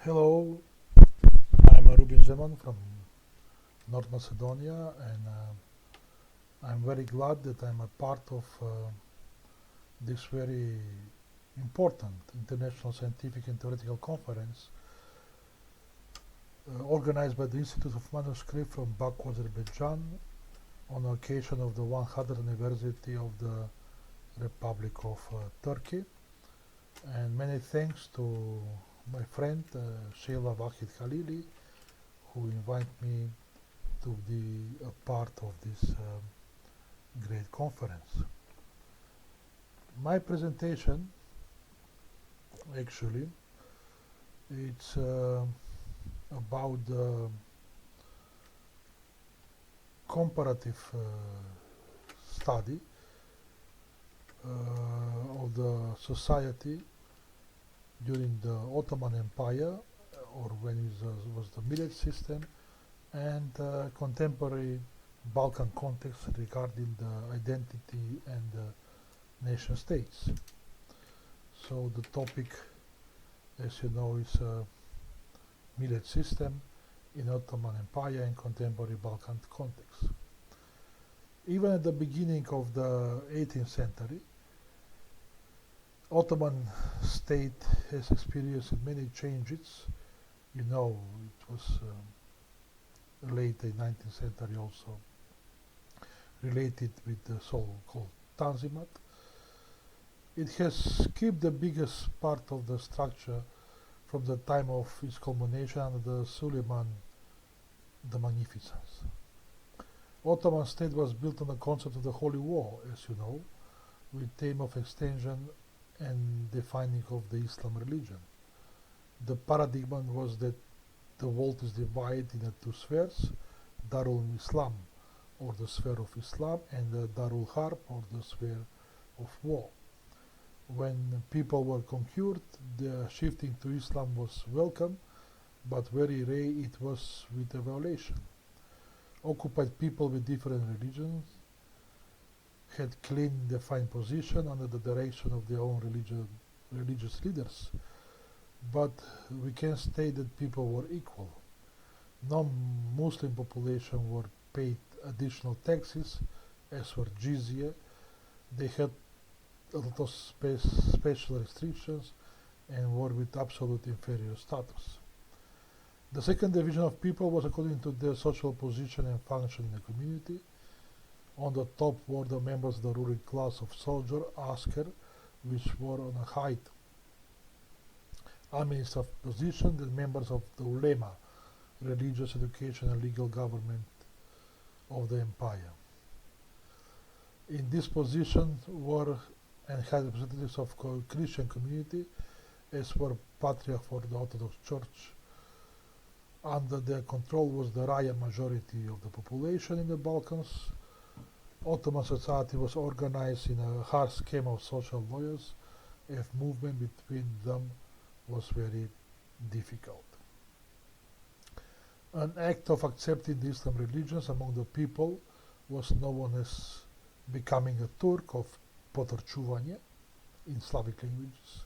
Hello, I'm Rubin Zemon from North Macedonia, and I'm very glad that I'm a part of this very important international scientific and theoretical conference organized by the Institute of Manuscript from Baku, Azerbaijan, on occasion of the 100th anniversary of the Republic of Turkey. And many thanks to my friend Sheila Wahid Khalili, who invited me to be a part of this great conference. My presentation, actually, it's about the comparative study of the society during the Ottoman Empire, or when it was the Millet system, and contemporary Balkan context regarding the identity and the nation states. So the topic, as you know, is Millet system in Ottoman Empire and contemporary Balkan context. Even at the beginning of the 18th century, Ottoman state has experienced many changes. You know, it was late in 19th century also related with the so-called Tanzimat. It has kept the biggest part of the structure from the time of its culmination under the Suleiman the Magnificent. Ottoman state was built on the concept of the Holy War, as you know, with aim of extension and defining of the Islam religion. The paradigm was that the world is divided into two spheres, Darul Islam, or the sphere of Islam, and the Darul Harb, or the sphere of war. When people were conquered, the shifting to Islam was welcome, but very rare it was with a violation. Occupied people with different religions had clean defined position under the direction of their own religious leaders, but we can state that people were equal. Non-Muslim population were paid additional taxes, as were jizya. They had a lot of special restrictions and were with absolute inferior status. The second division of people was according to their social position and function in the community. On the top were the members of the ruling class of soldier, asker, which were on a high administrative position, the members of the ulema, religious education and legal government of the empire. In this position were and had representatives of Christian community, as were patriarch for the Orthodox Church. Under their control was the Raya majority of the population in the Balkans. Ottoman society was organized in a hard scheme of social lawyers, and movement between them was very difficult. An act of accepting the Islam religions among the people was known as becoming a Turk, of potrčuvanje in Slavic languages.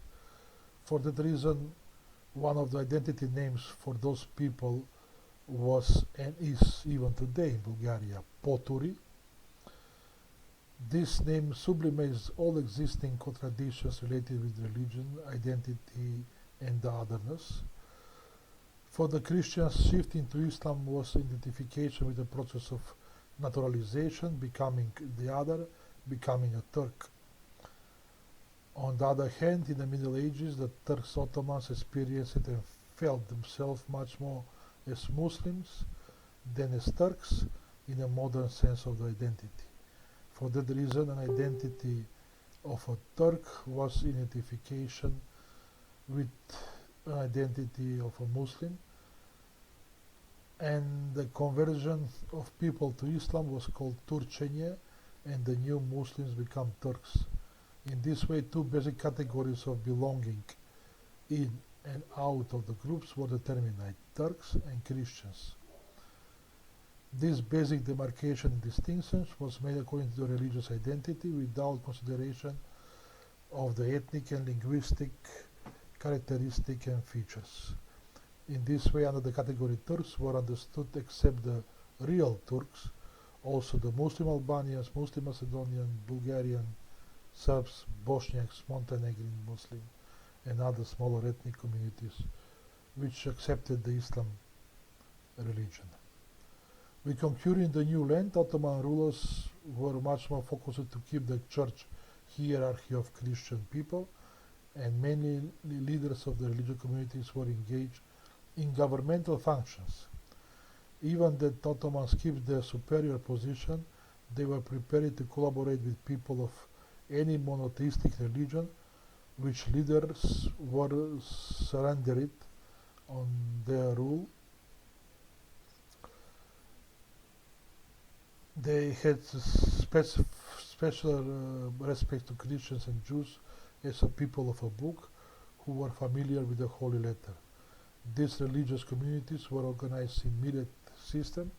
For that reason, one of the identity names for those people was and is even today in Bulgaria, Poturi. This name sublimates all existing contradictions related with religion, identity, and the otherness. For the Christians, shifting to Islam was identification with the process of naturalization, becoming the other, becoming a Turk. On the other hand, in the Middle Ages, the Turks Ottomans experienced and felt themselves much more as Muslims than as Turks in a modern sense of the identity. For that reason, an identity of a Turk was identification with an identity of a Muslim, and the conversion of people to Islam was called Turčenje, and the new Muslims become Turks. In this way, two basic categories of belonging in and out of the groups were determined, Turks and Christians. This basic demarcation and distinction was made according to the religious identity without consideration of the ethnic and linguistic characteristic and features. In this way, under the category Turks were understood except the real Turks, also the Muslim Albanians, Muslim Macedonian, Bulgarian, Serbs, Bosniaks, Montenegrin Muslim, and other smaller ethnic communities which accepted the Islam religion. With conquering the new land, Ottoman rulers were much more focused to keep the church hierarchy of Christian people, and many leaders of the religious communities were engaged in governmental functions. Even that Ottomans kept their superior position, they were prepared to collaborate with people of any monotheistic religion, which leaders were surrendered on their rule. They had special respect to Christians and Jews as a people of a book who were familiar with the Holy Letter. These religious communities were organized in Millet system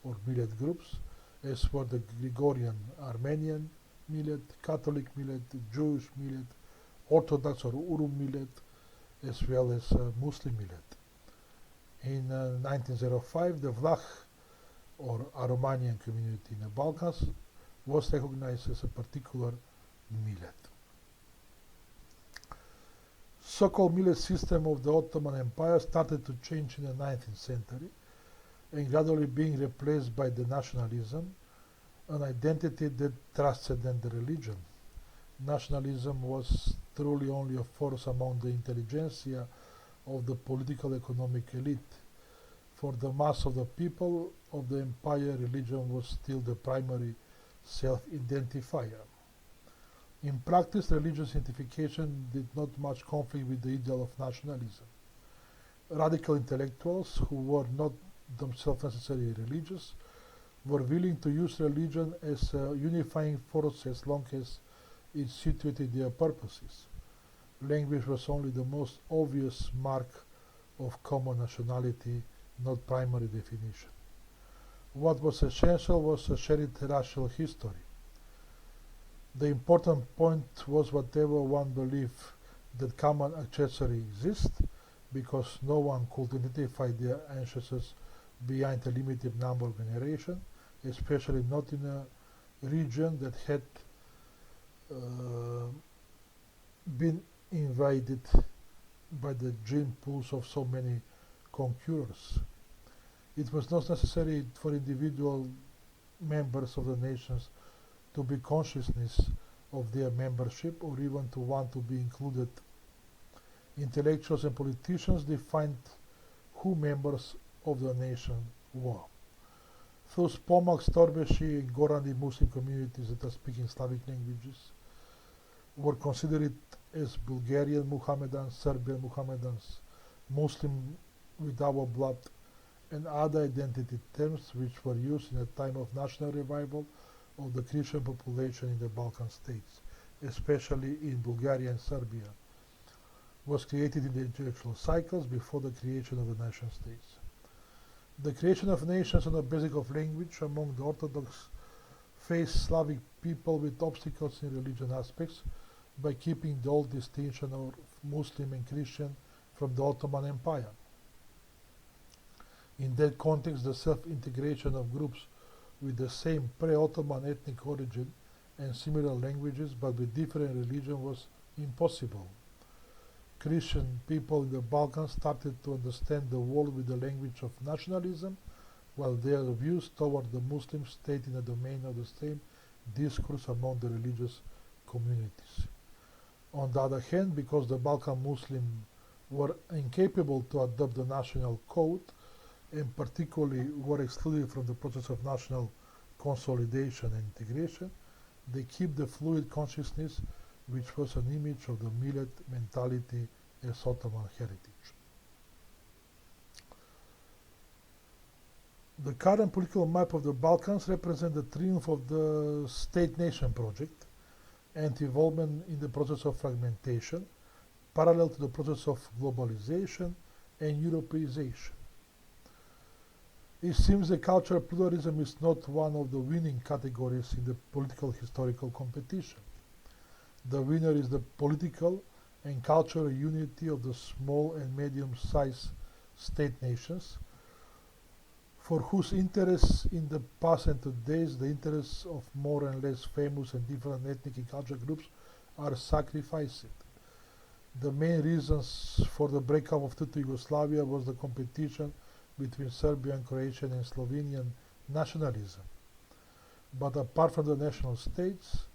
or Millet groups, as were the Gregorian Armenian Millet, Catholic Millet, Jewish Millet, Orthodox or Urum Millet, as well as Muslim Millet. In 1905, the Vlah or Aromanian community in the Balkans was recognized as a particular millet. So-called millet system of the Ottoman Empire started to change in the 19th century and gradually being replaced by the nationalism, an identity that transcended the religion. Nationalism was truly only a force among the intelligentsia of the political economic elite. For the mass of the people of the empire, religion was still the primary self-identifier. In practice, religious identification did not much conflict with the ideal of nationalism. Radical intellectuals, who were not themselves necessarily religious, were willing to use religion as a unifying force as long as it suited their purposes. Language was only the most obvious mark of common nationality, not primary definition. What was essential was a shared racial history. The important point was whatever one believed that common ancestry exists, because no one could identify their ancestors behind a limited number of generations, especially not in a region that had been invaded by the gene pools of so many conquerors. It was not necessary for individual members of the nations to be consciousness of their membership or even to want to be included. Intellectuals and politicians defined who members of the nation were. Thus, Pomak, Storbeshi, and Gorani Muslim communities that are speaking Slavic languages were considered as Bulgarian Mohammedans, Serbian Mohammedans, Muslim with our blood, and other identity terms which were used in a time of national revival of the Christian population in the Balkan states, especially in Bulgaria and Serbia, was created in the intellectual cycles before the creation of the nation states. The creation of nations on the basis of language among the Orthodox faced Slavic people with obstacles in religion aspects by keeping the old distinction of Muslim and Christian from the Ottoman Empire. In that context, the self-integration of groups with the same pre-Ottoman ethnic origin and similar languages but with different religion was impossible. Christian people in the Balkans started to understand the world with the language of nationalism, while their views toward the Muslims stayed in the domain of the same discourse among the religious communities. On the other hand, because the Balkan Muslims were incapable to adopt the national code, and particularly were excluded from the process of national consolidation and integration, they keep the fluid consciousness which was an image of the Millet mentality as Ottoman heritage. The current political map of the Balkans represents the triumph of the state-nation project and involvement in the process of fragmentation, parallel to the process of globalization and Europeization. It seems that cultural pluralism is not one of the winning categories in the political historical competition. The winner is the political and cultural unity of the small and medium-sized state nations, for whose interests in the past and today's the interests of more and less famous and different ethnic and cultural groups are sacrificed. The main reasons for the breakup of Tito Yugoslavia was the competition between Serbian, Croatian and Slovenian nationalism. But apart from the national states,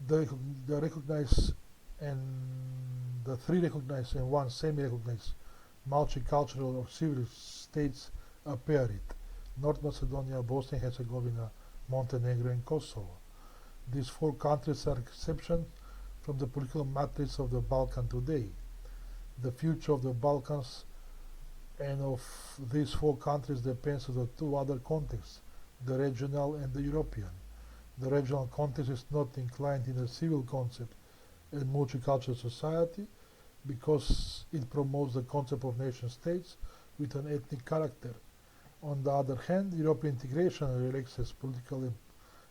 the recognized and the three recognized and one semi-recognized multicultural or civil states appeared: North Macedonia, Bosnia and Herzegovina, Montenegro and Kosovo. These four countries are exceptions from the political matrix of the Balkan today. The future of the Balkans and of these four countries depends on the two other contexts, the regional and the European. The regional context is not inclined in a civil concept and multicultural society because it promotes the concept of nation states with an ethnic character. On the other hand, European integration relaxes political and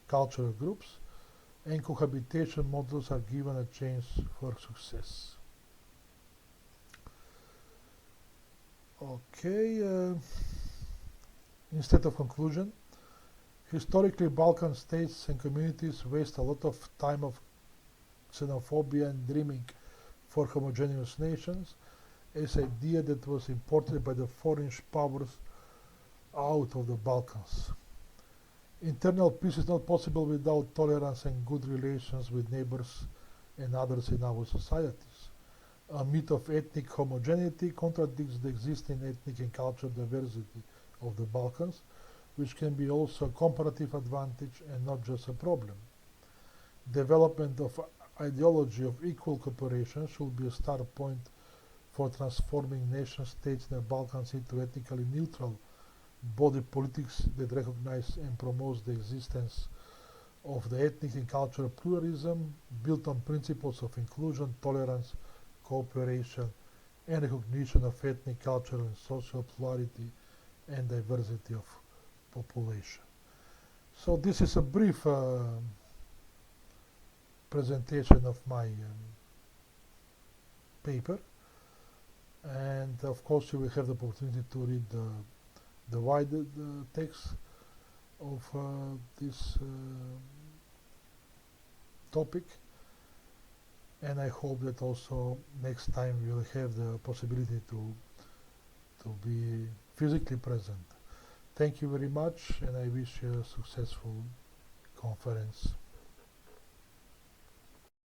cultural groups, and cohabitation models are given a chance for success. Okay, instead of conclusion, historically Balkan states and communities waste a lot of time of xenophobia and dreaming for homogeneous nations, as idea that was imported by the foreign powers out of the Balkans. Internal peace is not possible without tolerance and good relations with neighbors and others in our societies. A myth of ethnic homogeneity contradicts the existing ethnic and cultural diversity of the Balkans, which can be also a comparative advantage and not just a problem. Development of ideology of equal cooperation should be a start point for transforming nation states in the Balkans into ethnically neutral body politics that recognize and promotes the existence of the ethnic and cultural pluralism built on principles of inclusion, tolerance, cooperation, and recognition of ethnic, cultural, and social plurality and diversity of population. So this is a brief presentation of my paper, and of course you will have the opportunity to read the wider text of this topic, and I hope that also next time we will have the possibility to be physically present. Thank you very much, and I wish you a successful conference.